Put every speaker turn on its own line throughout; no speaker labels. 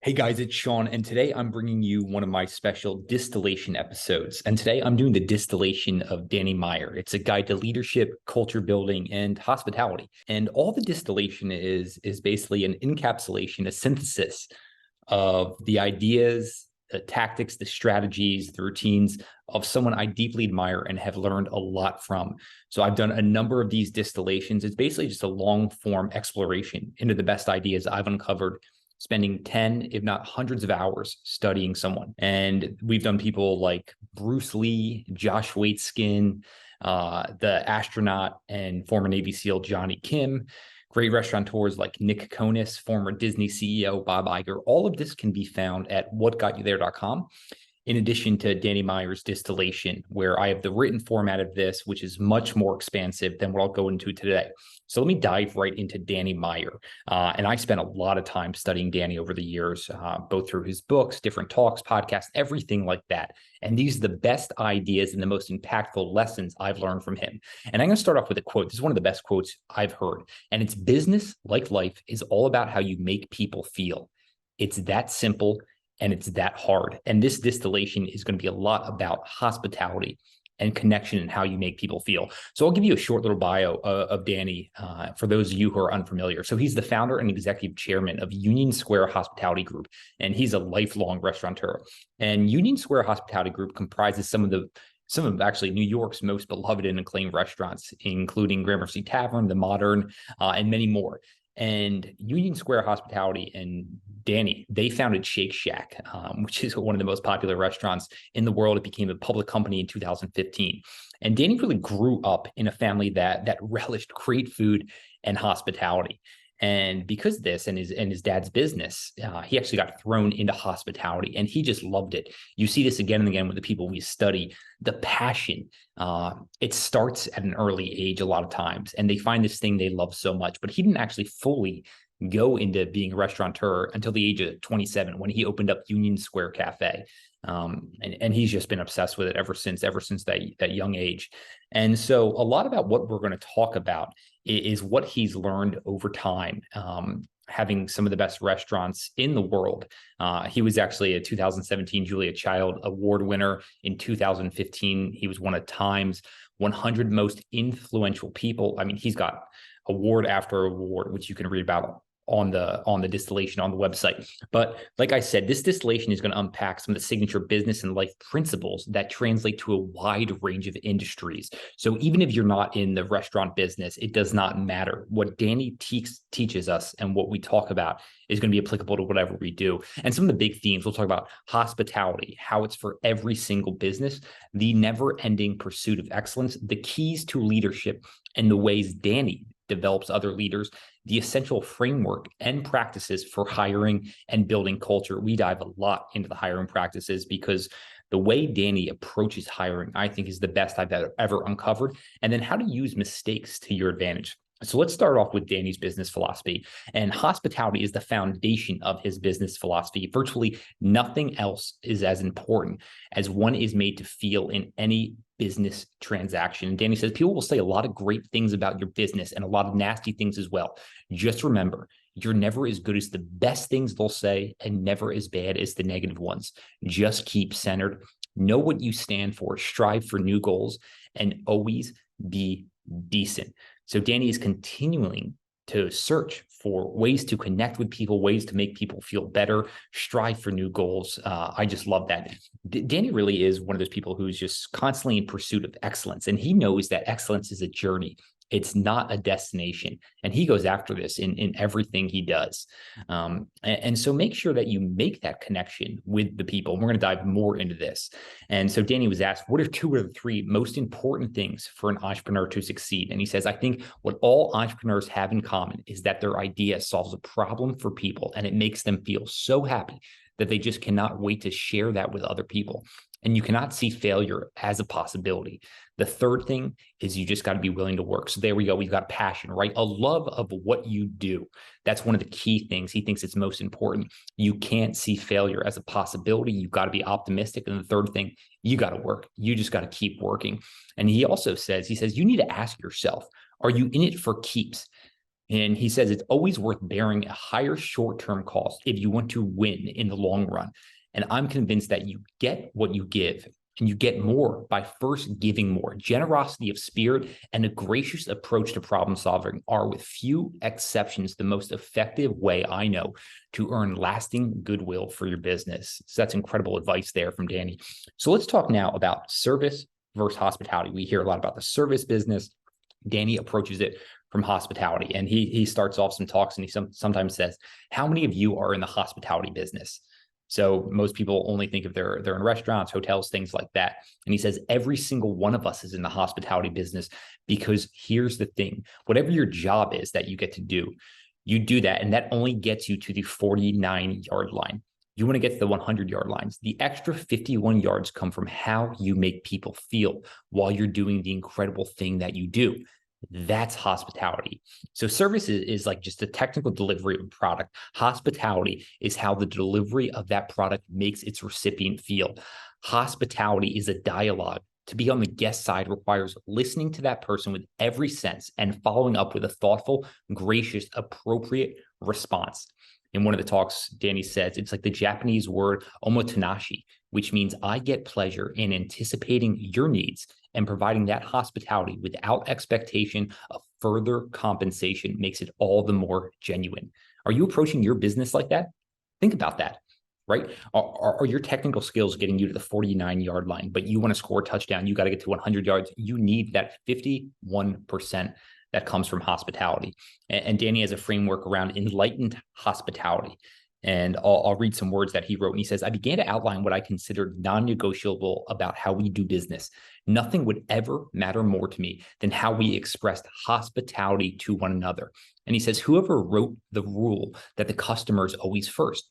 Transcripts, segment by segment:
Hey guys, it's Sean, and today I'm bringing you one of my special distillation episodes. And today I'm doing the distillation of Danny Meyer. It's a guide to leadership, culture building, and hospitality. And all the distillation is basically an encapsulation, a synthesis of the ideas, the tactics, the strategies, the routines of someone I deeply admire and have learned a lot from. So I've done a number of these distillations. It's basically just a long form exploration into the best ideas I've uncovered, spending 10, if not hundreds of hours studying someone. And we've done people like Bruce Lee, Josh Waitzkin, the astronaut and former Navy SEAL Johnny Kim, great restaurateurs like Nick Konis, former Disney CEO Bob Iger. All of this can be found at whatgotyouthere.com. In addition to Danny Meyer's distillation, where I have the written format of this, which is much more expansive than what I'll go into today. So let me dive right into Danny Meyer. And I spent a lot of time studying Danny over the years, both through his books, different talks, podcasts, everything like that. And these are the best ideas and the most impactful lessons I've learned from him. And I'm going to start off with a quote. This is one of the best quotes I've heard. And it's business, like life, is all about how you make people feel. It's that simple. And it's that hard. And this distillation is going to be a lot about hospitality and connection and how you make people feel. So I'll give you a short little bio of Danny for those of you who are unfamiliar. So he's the founder and executive chairman of Union Square Hospitality Group, and he's a lifelong restaurateur. And Union Square Hospitality Group comprises some of actually New York's most beloved and acclaimed restaurants, including Gramercy Tavern, The Modern, and many more. And Union Square Hospitality and Danny, they founded Shake Shack, which is one of the most popular restaurants in the world. It became a public company in 2015. And Danny really grew up in a family that relished great food and hospitality. And because of this and his dad's business, he actually got thrown into hospitality, and he just loved it. You see this again and again with the people we study. The passion, it starts at an early age a lot of times, and they find this thing they love so much. But he didn't actually fully go into being a restaurateur until the age of 27 when he opened up Union Square Cafe. And he's just been obsessed with it ever since that young age. And so a lot about what we're going to talk about is what he's learned over time, having some of the best restaurants in the world. He was actually a 2017 Julia Child Award winner. In 2015, he was one of Time's 100 most influential people. I mean, he's got award after award, which you can read about on the distillation on the website. But like I said, this distillation is going to unpack some of the signature business and life principles that translate to a wide range of industries. So even if you're not in the restaurant business, it does not matter. What Danny teaches us and what we talk about is going to be applicable to whatever we do. And some of the big themes, we'll talk about hospitality, how it's for every single business, the never-ending pursuit of excellence, the keys to leadership, and the ways Danny develops other leaders, the essential framework and practices for hiring and building culture. We dive a lot into the hiring practices because the way Danny approaches hiring, I think, is the best I've ever uncovered. And then how to use mistakes to your advantage. So let's start off with Danny's business philosophy. And hospitality is the foundation of his business philosophy. Virtually nothing else is as important as one is made to feel in any business transaction. And Danny says people will say a lot of great things about your business and a lot of nasty things as well. Just remember, you're never as good as the best things they'll say and never as bad as the negative ones. Just keep centered, know what you stand for, strive for new goals, and always be decent. So Danny is continuing to search for ways to connect with people, ways to make people feel better, strive for new goals. I just love that. Danny really is one of those people who's just constantly in pursuit of excellence. And he knows that excellence is a journey. It's not a destination. And he goes after this in everything he does. And so make sure that you make that connection with the people. And we're going to dive more into this. And so Danny was asked, what are two or three most important things for an entrepreneur to succeed? And he says, I think what all entrepreneurs have in common is that their idea solves a problem for people and it makes them feel so happy that they just cannot wait to share that with other people. And you cannot see failure as a possibility. The third thing is you just got to be willing to work. So there we go. We've got passion, right? A love of what you do. That's one of the key things. He thinks it's most important. You can't see failure as a possibility. You've got to be optimistic. And the third thing, you got to work. You just got to keep working. And he also says, you need to ask yourself, are you in it for keeps? And he says it's always worth bearing a higher short-term cost if you want to win in the long run. And I'm convinced that you get what you give, and you get more by first giving more. Generosity of spirit and a gracious approach to problem solving are, with few exceptions, the most effective way I know to earn lasting goodwill for your business. So that's incredible advice there from Danny. So let's talk now about service versus hospitality. We hear a lot about the service business. Danny approaches it from hospitality, and he starts off some talks, and he sometimes says, how many of you are in the hospitality business? So most people only think of they're in restaurants, hotels, things like that. And he says every single one of us is in the hospitality business, because here's the thing: whatever your job is that you get to do, you do that, and that only gets you to the 49-yard line. You want to get to the 100-yard lines. The extra 51 yards come from how you make people feel while you're doing the incredible thing that you do. That's hospitality. So service is like just the technical delivery of a product. Hospitality is how the delivery of that product makes its recipient feel. Hospitality is a dialogue. To be on the guest side requires listening to that person with every sense and following up with a thoughtful, gracious, appropriate response. In one of the talks, Danny says it's like the Japanese word omotenashi, which means I get pleasure in anticipating your needs, and providing that hospitality without expectation of further compensation makes it all the more genuine. Are you approaching your business like that? Think about that, right? Are your technical skills getting you to the 49-yard line, but you want to score a touchdown? You got to get to 100 yards. You need that 51% that comes from hospitality. And Danny has a framework around enlightened hospitality. And I'll read some words that he wrote. And he says, I began to outline what I considered non-negotiable about how we do business. Nothing would ever matter more to me than how we expressed hospitality to one another. And he says, whoever wrote the rule that the customer is always first?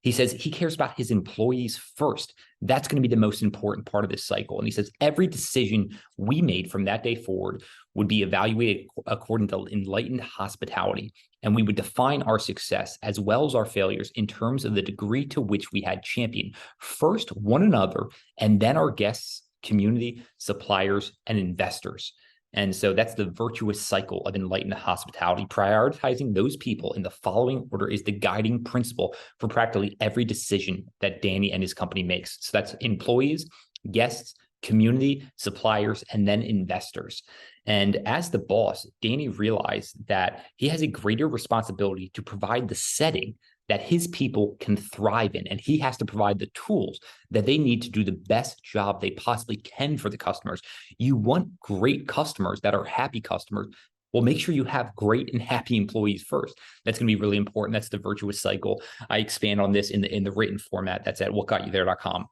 He says he cares about his employees first. That's going to be the most important part of this cycle. And he says every decision we made from that day forward would be evaluated according to enlightened hospitality. And we would define our success as well as our failures in terms of the degree to which we had championed first one another, and then our guests, community, suppliers, and investors. And so that's the virtuous cycle of enlightened hospitality. Prioritizing those people in the following order is the guiding principle for practically every decision that Danny and his company makes. So that's employees, guests, community, suppliers, and then investors. And as the boss, Danny realized that he has a greater responsibility to provide the setting that his people can thrive in. And he has to provide the tools that they need to do the best job they possibly can for the customers. You want great customers that are happy customers. Well, make sure you have great and happy employees first. That's going to be really important. That's the virtuous cycle. I expand on this in the written format. That's at whatgotyouthere.com.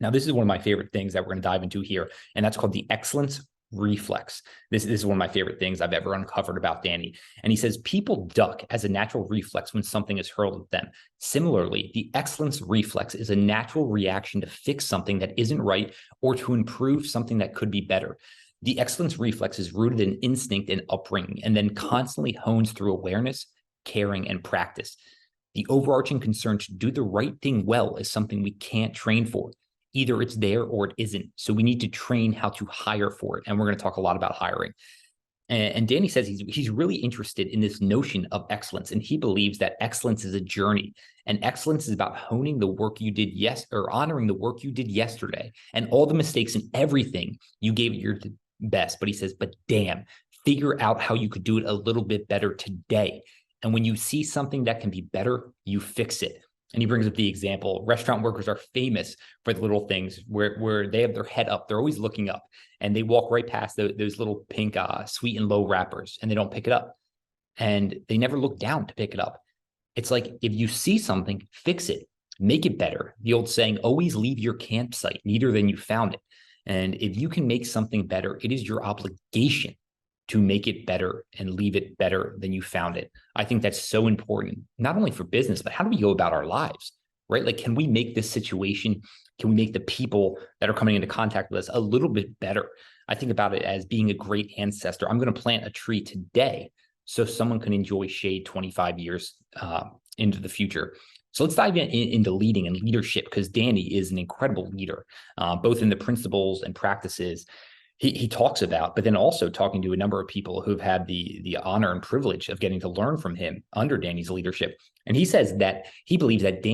Now, this is one of my favorite things that we're going to dive into here, and that's called the excellence reflex. This is one of my favorite things I've ever uncovered about Danny. And he says people duck as a natural reflex when something is hurled at them. Similarly, the excellence reflex is a natural reaction to fix something that isn't right or to improve something that could be better. The excellence reflex is rooted in instinct and upbringing, and then constantly hones through awareness, caring, and practice. The overarching concern to do the right thing well is something we can't train for. Either it's there or it isn't. So we need to train how to hire for it. And we're going to talk a lot about hiring. And Danny says he's really interested in this notion of excellence. And he believes that excellence is a journey. And excellence is about honing the work you did or honoring the work you did yesterday and all the mistakes and everything you gave it your best. But he says, but damn, figure out how you could do it a little bit better today. And when you see something that can be better, you fix it. And he brings up the example, restaurant workers are famous for the little things where they have their head up. They're always looking up, and they walk right past those little pink sweet and low wrappers, and they don't pick it up. And they never look down to pick it up. It's like, if you see something, fix it, make it better. The old saying, always leave your campsite neater than you found it. And if you can make something better, it is your obligation to make it better and leave it better than you found it. I think that's so important, not only for business, but how do we go about our lives, right? Like, can we make this situation, can we make the people that are coming into contact with us a little bit better? I think about it as being a great ancestor. I'm going to plant a tree today so someone can enjoy shade 25 years into the future. So let's dive into leading and leadership, because Danny is an incredible leader, both in the principles and practices. he talks about, but then also talking to a number of people who've had the honor and privilege of getting to learn from him under Danny's leadership. And he says that he believes that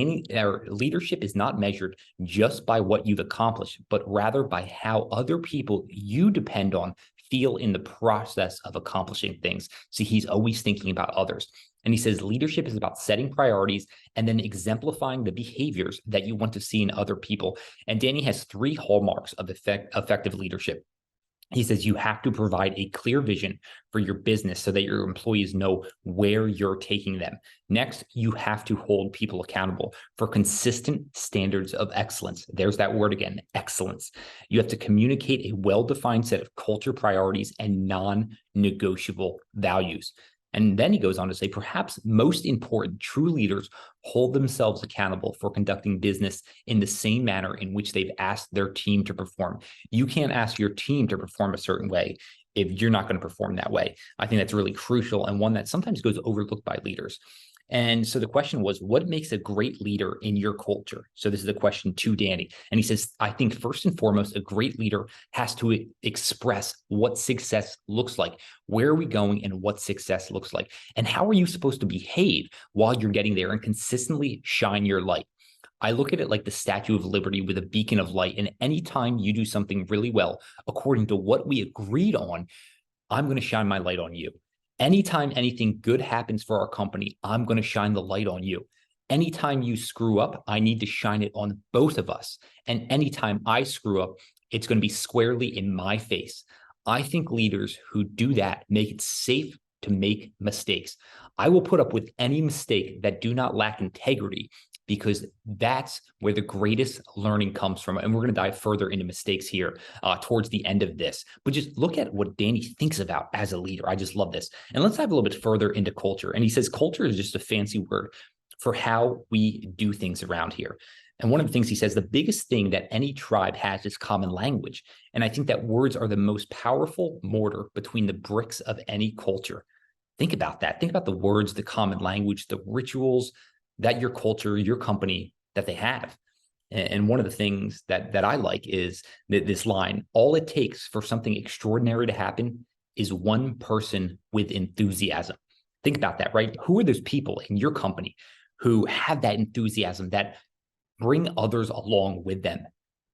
leadership is not measured just by what you've accomplished, but rather by how other people you depend on feel in the process of accomplishing things. See, he's always thinking about others. And he says leadership is about setting priorities and then exemplifying the behaviors that you want to see in other people. And Danny has three hallmarks of effective leadership. He says you have to provide a clear vision for your business so that your employees know where you're taking them. Next, you have to hold people accountable for consistent standards of excellence. There's that word again, excellence. You have to communicate a well-defined set of culture priorities and non-negotiable values. And then he goes on to say, perhaps most important, true leaders hold themselves accountable for conducting business in the same manner in which they've asked their team to perform. You can't ask your team to perform a certain way if you're not going to perform that way. I think that's really crucial and one that sometimes goes overlooked by leaders. And so the question was, what makes a great leader in your culture? So this is a question to Danny. And he says, I think first and foremost, a great leader has to express what success looks like. Where are we going and what success looks like? And how are you supposed to behave while you're getting there and consistently shine your light? I look at it like the Statue of Liberty with a beacon of light. And anytime you do something really well, according to what we agreed on, I'm going to shine my light on you. Anytime anything good happens for our company, I'm going to shine the light on you. Anytime you screw up, I need to shine it on both of us. And anytime I screw up, it's going to be squarely in my face. I think leaders who do that make it safe to make mistakes. I will put up with any mistake that do not lack integrity, because that's where the greatest learning comes from. And we're going to dive further into mistakes here towards the end of this. But just look at what Danny thinks about as a leader. I just love this. And let's dive a little bit further into culture. And he says culture is just a fancy word for how we do things around here. And one of the things he says, the biggest thing that any tribe has is common language. And I think that words are the most powerful mortar between the bricks of any culture. Think about that. Think about the words, the common language, the rituals that your culture, your company, that they have. And one of the things that I like is that this line, all it takes for something extraordinary to happen is one person with enthusiasm. Think about that, right? Who are those people in your company who have that enthusiasm, that bring others along with them?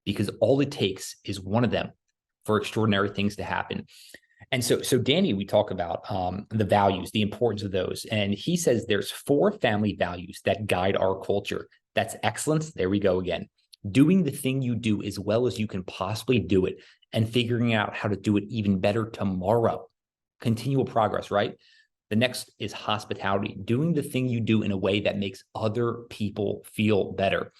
Because all it takes is one of them for extraordinary things to happen. And so Danny, we talk about the values, the importance of those. And he says there's 4 family values that guide our culture. That's excellence. There we go again. Doing the thing you do as well as you can possibly do it and figuring out how to do it even better tomorrow. Continual progress, right? The next is hospitality, doing the thing you do in a way that makes other people feel better.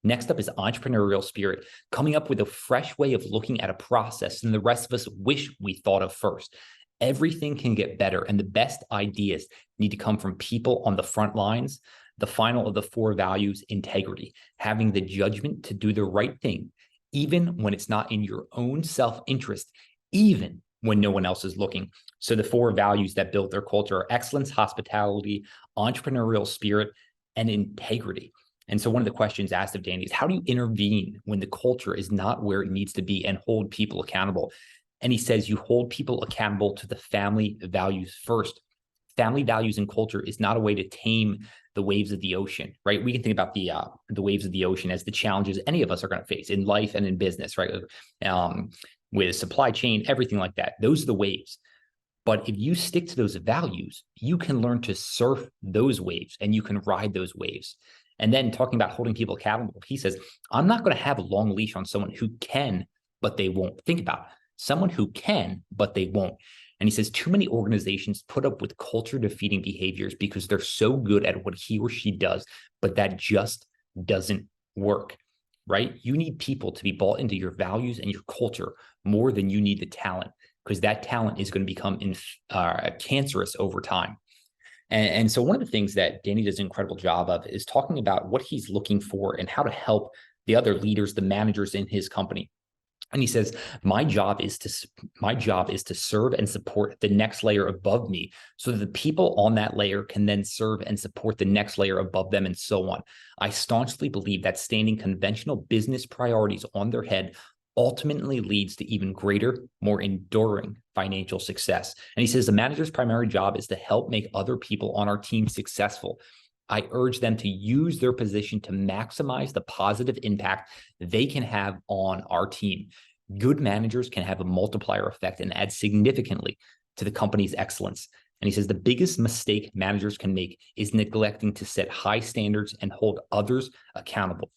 Next up is entrepreneurial spirit, coming up with a fresh way of looking at a process than the rest of us wish we thought of first. Everything can get better, and the best ideas need to come from people on the front lines. The final of the 4 values, integrity, having the judgment to do the right thing, even when it's not in your own self-interest, even when no one else is looking. So the 4 values that build their culture are excellence, hospitality, entrepreneurial spirit, and integrity. And so one of the questions asked of Danny is, how do you intervene when the culture is not where it needs to be and hold people accountable? And he says, you hold people accountable to the family values first. Family values and culture is not a way to tame the waves of the ocean, right? We can think about the waves of the ocean as the challenges any of us are going to face in life and in business, right? With supply chain, everything like that. Those are the waves. But if you stick to those values, you can learn to surf those waves and you can ride those waves. And then talking about holding people accountable, he says, I'm not going to have a long leash on someone who can, but they won't. Think about it. Someone who can, but they won't. And he says, too many organizations put up with culture defeating behaviors because they're so good at what he or she does, but that just doesn't work, right? You need people to be bought into your values and your culture more than you need the talent, because that talent is going to become cancerous over time. And so one of the things that Danny does an incredible job of is talking about what he's looking for and how to help the other leaders, the managers in his company. And he says, my job is to serve and support the next layer above me so that the people on that layer can then serve and support the next layer above them, and so on. I staunchly believe that standing conventional business priorities on their head ultimately leads to even greater, more enduring financial success. And he says the manager's primary job is to help make other people on our team successful. I urge them to use their position to maximize the positive impact they can have on our team. Good managers can have a multiplier effect and add significantly to the company's excellence. And he says the biggest mistake managers can make is neglecting to set high standards and hold others accountable.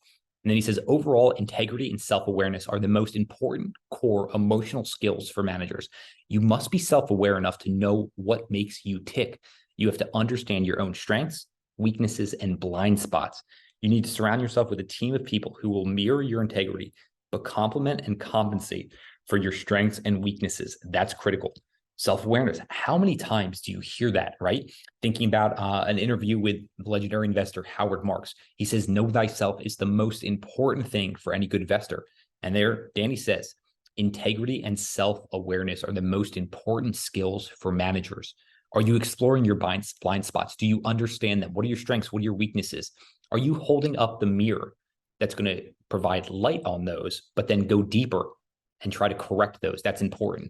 And then he says, overall, integrity and self-awareness are the most important core emotional skills for managers. You must be self-aware enough to know what makes you tick. You have to understand your own strengths, weaknesses, and blind spots. You need to surround yourself with a team of people who will mirror your integrity, but complement and compensate for your strengths and weaknesses. That's critical. Self-awareness. How many times do you hear that, right? Thinking about an interview with legendary investor Howard Marks. He says, know thyself is the most important thing for any good investor. And there, Danny says, integrity and self-awareness are the most important skills for managers. Are you exploring your blind spots? Do you understand them? What are your strengths? What are your weaknesses? Are you holding up the mirror that's going to provide light on those, but then go deeper and try to correct those? That's important.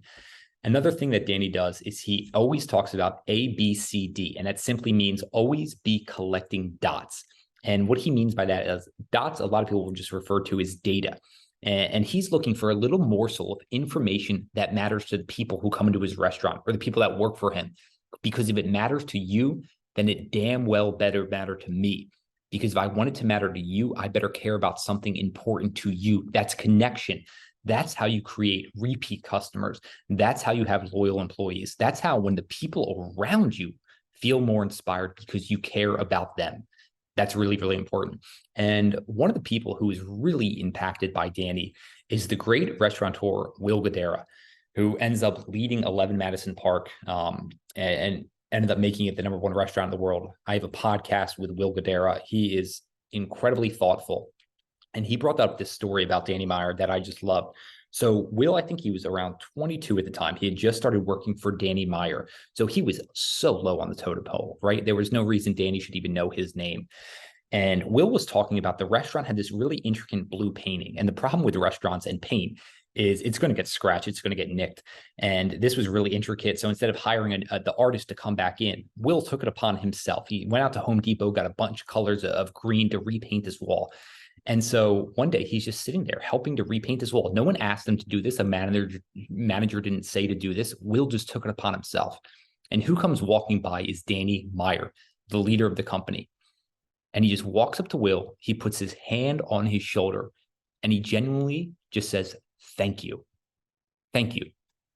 Another thing that Danny does is he always talks about A, B, C, D, and that simply means always be collecting dots. And what he means by that is dots, a lot of people will just refer to as data. And he's looking for a little morsel of information that matters to the people who come into his restaurant or the people that work for him. Because if it matters to you, then it damn well better matter to me. Because if I want it to matter to you, I better care about something important to you. That's connection. That's how you create repeat customers. That's how you have loyal employees. That's how when the people around you feel more inspired because you care about them. That's really, really important. And one of the people who is really impacted by Danny is the great restaurateur, Will Guidara, who ends up leading 11 Madison Park and ended up making it the #1 restaurant in the world. I have a podcast with Will Guidara. He is incredibly thoughtful. And he brought up this story about Danny Meyer that I just loved. So Will, I think he was around 22 at the time. He had just started working for Danny Meyer. So he was so low on the totem pole, right? There was no reason Danny should even know his name. And Will was talking about the restaurant had this really intricate blue painting. And the problem with restaurants and paint is it's going to get scratched. It's going to get nicked. And this was really intricate. So instead of hiring the artist to come back in, Will took it upon himself. He went out to Home Depot, got a bunch of colors of green to repaint this wall. And so one day he's just sitting there helping to repaint this wall. No one asked him to do this. A manager didn't say to do this. Will just took it upon himself. And who comes walking by is Danny Meyer, the leader of the company. And he just walks up to Will. He puts his hand on his shoulder and he genuinely just says, thank you. Thank you.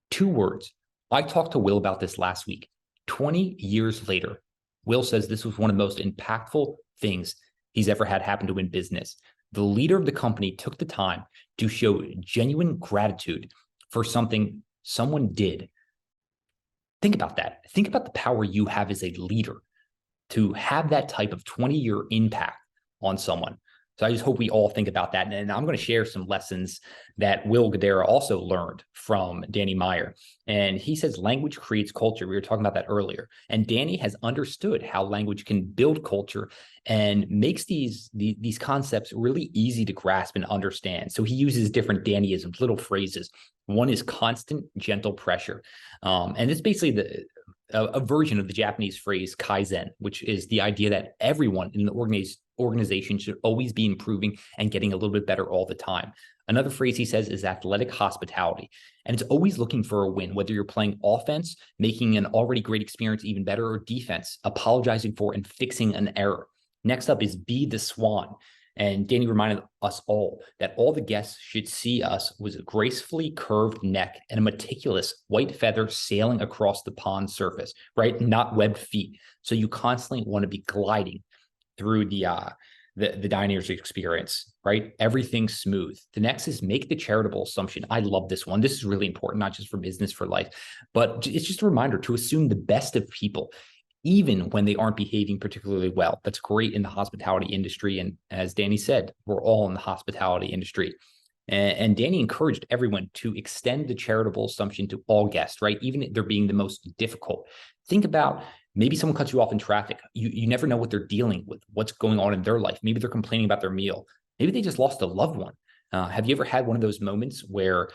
2 words. I talked to Will about this last week. 20 years later, Will says this was one of the most impactful things he's ever had happen to in business. The leader of the company took the time to show genuine gratitude for something someone did. Think about that. Think about the power you have as a leader to have that type of 20-year impact on someone. So I just hope we all think about that. And I'm going to share some lessons that Will Guidara also learned from Danny Meyer. And he says language creates culture. We were talking about that earlier. And Danny has understood how language can build culture and makes these concepts really easy to grasp and understand. So he uses different Dannyisms, little phrases. One is constant, gentle pressure. And it's basically a version of the Japanese phrase Kaizen, which is the idea that everyone in the organization should always be improving and getting a little bit better all the time. Another phrase he says is athletic hospitality. And it's always looking for a win, whether you're playing offense, making an already great experience even better, or defense, apologizing for and fixing an error. Next up is be the swan. And Danny reminded us all that all the guests should see us with a gracefully curved neck and a meticulous white feather sailing across the pond surface, right? Not webbed feet. So you constantly want to be gliding through the diner's experience, right? Everything smooth. The next is make the charitable assumption. I love this one. This is really important, not just for business, for life, but it's just a reminder to assume the best of people, even when they aren't behaving particularly well. That's great in the hospitality industry. And as Danny said, we're all in the hospitality industry. And Danny encouraged everyone to extend the charitable assumption to all guests, right? Even if they're being the most difficult. Think about maybe someone cuts you off in traffic. You never know what they're dealing with, what's going on in their life. Maybe they're complaining about their meal. Maybe they just lost a loved one. Have you ever had one of those moments where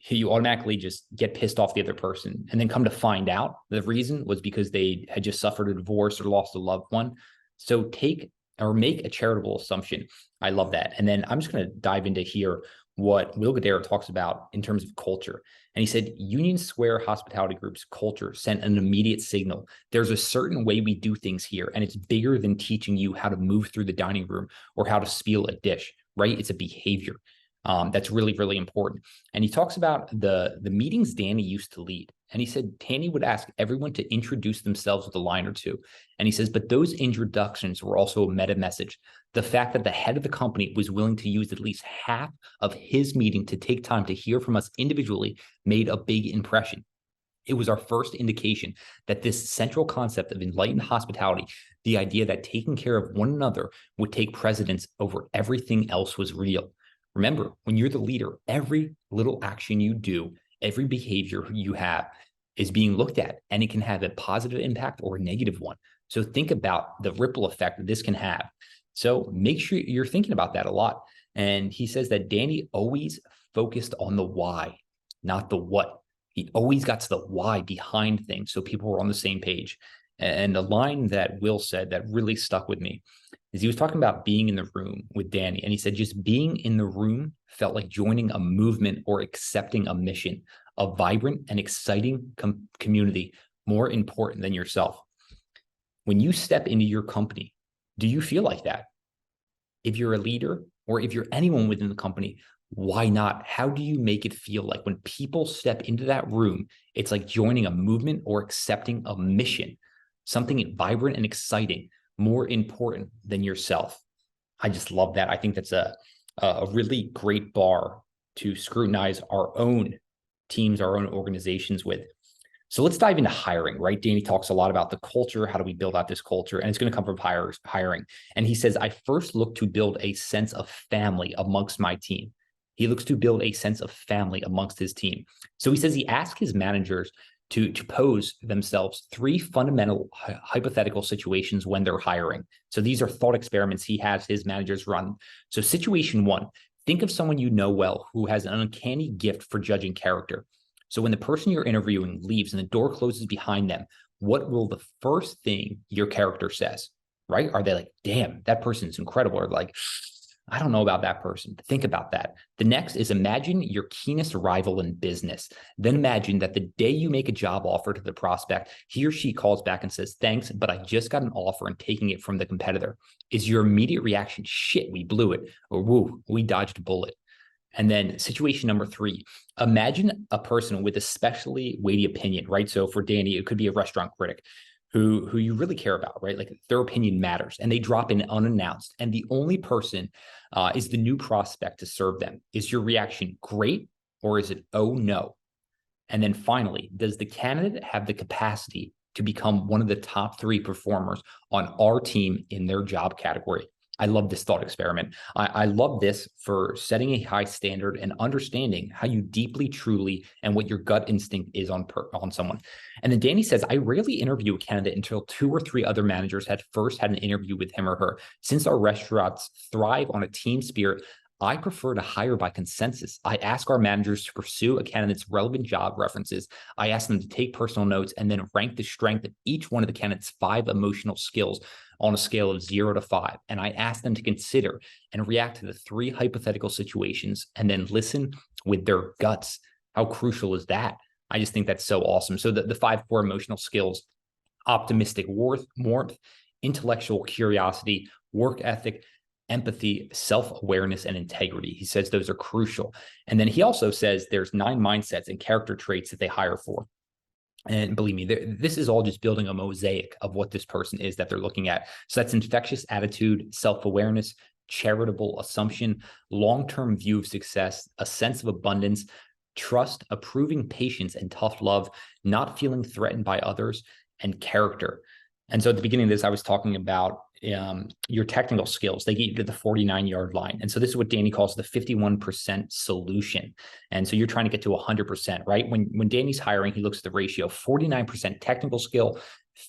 you automatically just get pissed off the other person and then come to find out the reason was because they had just suffered a divorce or lost a loved one? So take or make a charitable assumption. I love that. And then I'm just going to dive into here what Will Guidara talks about in terms of culture. And he said, Union Square Hospitality Group's culture sent an immediate signal. There's a certain way we do things here, and it's bigger than teaching you how to move through the dining room or how to spiel a dish, right? It's a behavior. That's really, really important. And he talks about the meetings Danny used to lead. And he said Danny would ask everyone to introduce themselves with a line or two. And he says, but those introductions were also a meta message. The fact that the head of the company was willing to use at least half of his meeting to take time to hear from us individually made a big impression. It was our first indication that this central concept of enlightened hospitality, the idea that taking care of one another would take precedence over everything else, was real. Remember, when you're the leader, every little action you do, every behavior you have is being looked at, and it can have a positive impact or a negative one. So think about the ripple effect that this can have. So make sure you're thinking about that a lot. And he says that Danny always focused on the why, not the what. He always got to the why behind things, so people were on the same page. And a line that Will said that really stuck with me is he was talking about being in the room with Danny. And he said, just being in the room felt like joining a movement or accepting a mission, a vibrant and exciting community, more important than yourself. When you step into your company, do you feel like that? If you're a leader or if you're anyone within the company, why not? How do you make it feel like when people step into that room, it's like joining a movement or accepting a mission, something vibrant and exciting, more important than yourself? I just love that. I think that's a really great bar to scrutinize our own teams, our own organizations with. So let's dive into hiring, right? Danny talks a lot about the culture. How do we build out this culture? And it's going to come from hiring. And he says, I first look to build a sense of family amongst my team. He looks to build a sense of family amongst his team. So he says he asked his managers to pose themselves three fundamental hypothetical situations when they're hiring. So these are thought experiments he has his managers run. So situation one, think of someone you know well who has an uncanny gift for judging character. So when the person you're interviewing leaves and the door closes behind them, what will the first thing your character says, right? Are they like, damn, that person's incredible? Or like, I don't know about that person. Think about that. The next is imagine your keenest rival in business. Then imagine that the day you make a job offer to the prospect, he or she calls back and says, thanks, but I just got an offer and taking it from the competitor. Is your immediate reaction, shit, we blew it, or woo, we dodged a bullet? And then situation number three, imagine a person with especially weighty opinion, right? So for Danny, it could be a restaurant critic who you really care about, right? Like their opinion matters, and they drop in unannounced. And the only person is the new prospect to serve them. Is your reaction great, or is it, oh no? And then finally, does the candidate have the capacity to become one of the top three performers on our team in their job category? I love this thought experiment. I love this for setting a high standard and understanding how you deeply, truly, and what your gut instinct is on someone. And then Danny says, I rarely interview a candidate until 2 or 3 other managers had first had an interview with him or her. Since our restaurants thrive on a team spirit, I prefer to hire by consensus. I ask our managers to pursue a candidate's relevant job references. I ask them to take personal notes and then rank the strength of each one of the candidate's 5 emotional skills on a scale of 0 to 5. And I ask them to consider and react to the 3 hypothetical situations and then listen with their guts. How crucial is that? I just think that's so awesome. So the 5 core emotional skills: optimistic warmth, intellectual curiosity, work ethic, empathy, self-awareness, and integrity. He says those are crucial. And then he also says there's 9 mindsets and character traits that they hire for. And believe me, this is all just building a mosaic of what this person is that they're looking at. So that's infectious attitude, self-awareness, charitable assumption, long-term view of success, a sense of abundance, trust, approving patience and tough love, not feeling threatened by others, and character. And so at the beginning of this, I was talking about your technical skills. They get you to the 49-yard line. And so this is what Danny calls the 51% solution. And so you're trying to get to 100%, right? When Danny's hiring, he looks at the ratio: 49% technical skill,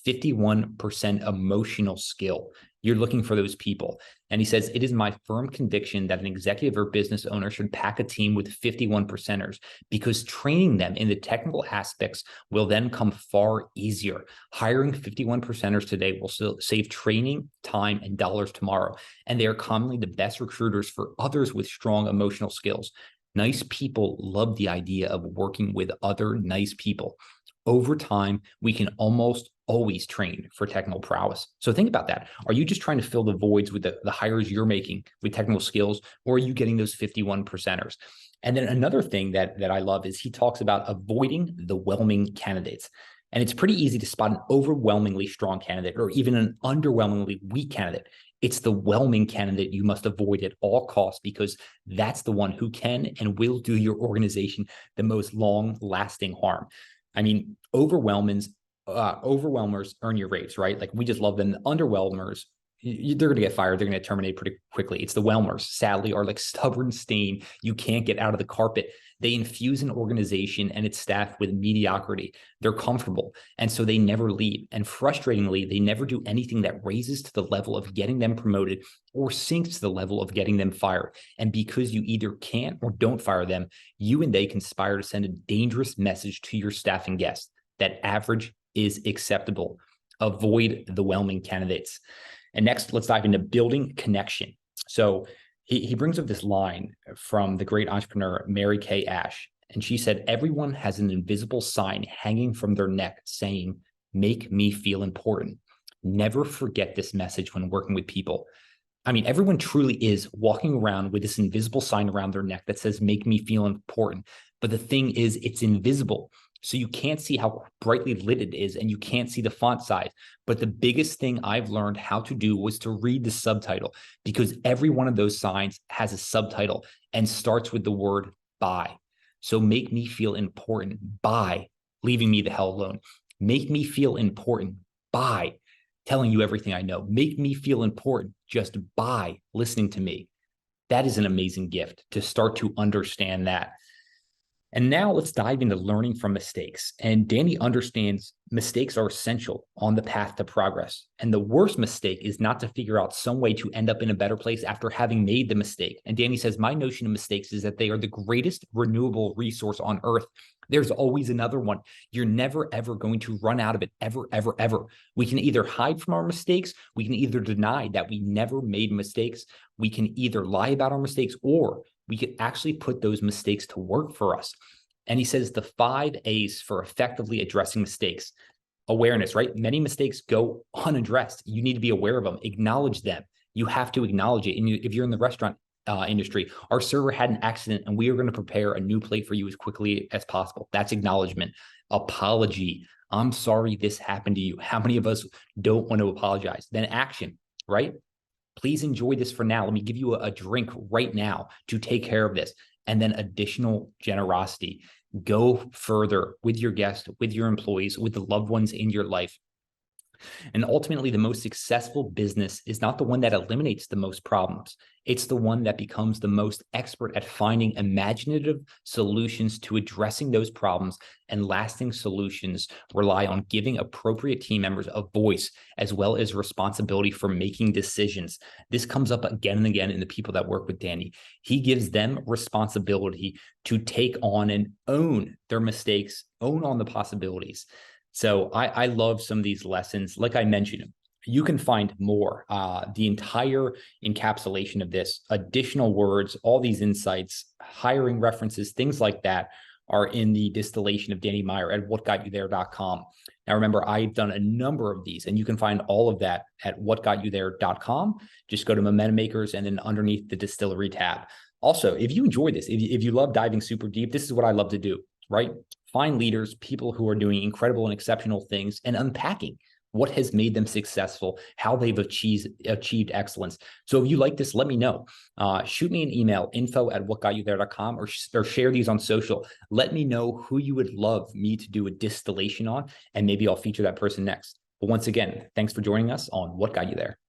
51% emotional skill. You're looking for those people. And he says, it is my firm conviction that an executive or business owner should pack a team with 51 percenters because training them in the technical aspects will then come far easier. Hiring 51 percenters today will still save training, time, and dollars tomorrow. And they are commonly the best recruiters for others with strong emotional skills. Nice people love the idea of working with other nice people. Over time, we can almost always train for technical prowess. So think about that. Are you just trying to fill the voids with the hires you're making with technical skills, or are you getting those 51 percenters? And then another thing that I love is he talks about avoiding the whelming candidates. And it's pretty easy to spot an overwhelmingly strong candidate or even an underwhelmingly weak candidate. It's the whelming candidate you must avoid at all costs, because that's the one who can and will do your organization the most long-lasting harm. I mean, overwhelmers earn your raise, right? Like, we just love them. The underwhelmers, they're going to get fired. They're going to terminate pretty quickly. It's the whelmers, sadly, are like stubborn stain you can't get out of the carpet. They infuse an organization and its staff with mediocrity. They're comfortable, and so they never leave. And frustratingly, they never do anything that raises to the level of getting them promoted or sinks to the level of getting them fired. And because you either can't or don't fire them, you and they conspire to send a dangerous message to your staff and guests that average is acceptable. Avoid the whelming candidates. And next, let's dive into building connection. So he brings up this line from the great entrepreneur, Mary Kay Ash. And she said, everyone has an invisible sign hanging from their neck saying, make me feel important. Never forget this message when working with people. I mean, everyone truly is walking around with this invisible sign around their neck that says, make me feel important. But the thing is, it's invisible. So you can't see how brightly lit it is, and you can't see the font size. But the biggest thing I've learned how to do was to read the subtitle, because every one of those signs has a subtitle and starts with the word bye. So make me feel important by leaving me the hell alone. Make me feel important by telling you everything I know. Make me feel important just by listening to me. That is an amazing gift to start to understand that. And now let's dive into learning from mistakes. And Danny understands mistakes are essential on the path to progress. And the worst mistake is not to figure out some way to end up in a better place after having made the mistake. And Danny says, my notion of mistakes is that they are the greatest renewable resource on earth. There's always another one. You're never, ever going to run out of it, ever, ever, ever. We can either hide from our mistakes. We can either deny that we never made mistakes. We can either lie about our mistakes, or we could actually put those mistakes to work for us. And he says the 5 A's for effectively addressing mistakes. Awareness, right? Many mistakes go unaddressed. You need to be aware of them, acknowledge them. You have to acknowledge it. And if you're in the restaurant industry, our server had an accident and we are going to prepare a new plate for you as quickly as possible. That's acknowledgement. Apology. I'm sorry this happened to you. How many of us don't want to apologize? Then action, right? Please enjoy this for now. Let me give you a drink right now to take care of this. And then additional generosity. Go further with your guests, with your employees, with the loved ones in your life. And ultimately, the most successful business is not the one that eliminates the most problems. It's the one that becomes the most expert at finding imaginative solutions to addressing those problems. And lasting solutions rely on giving appropriate team members a voice, as well as responsibility for making decisions. This comes up again and again in the people that work with Danny. He gives them responsibility to take on and own their mistakes, own on the possibilities. So I love some of these lessons. Like I mentioned, you can find more, the entire encapsulation of this, additional words, all these insights, hiring references, things like that are in the distillation of Danny Meyer at whatgotyouthere.com. Now, remember, I've done a number of these, and you can find all of that at whatgotyouthere.com. Just go to Momentum Makers and then underneath the distillery tab. Also, if you enjoy this, if you love diving super deep, this is what I love to do, right? Find leaders, people who are doing incredible and exceptional things, and unpacking what has made them successful, how they've achieved excellence. So if you like this, let me know. Shoot me an email, info@whatgotyouthere.com, or share these on social. Let me know who you would love me to do a distillation on, and maybe I'll feature that person next. But once again, thanks for joining us on What Got You There.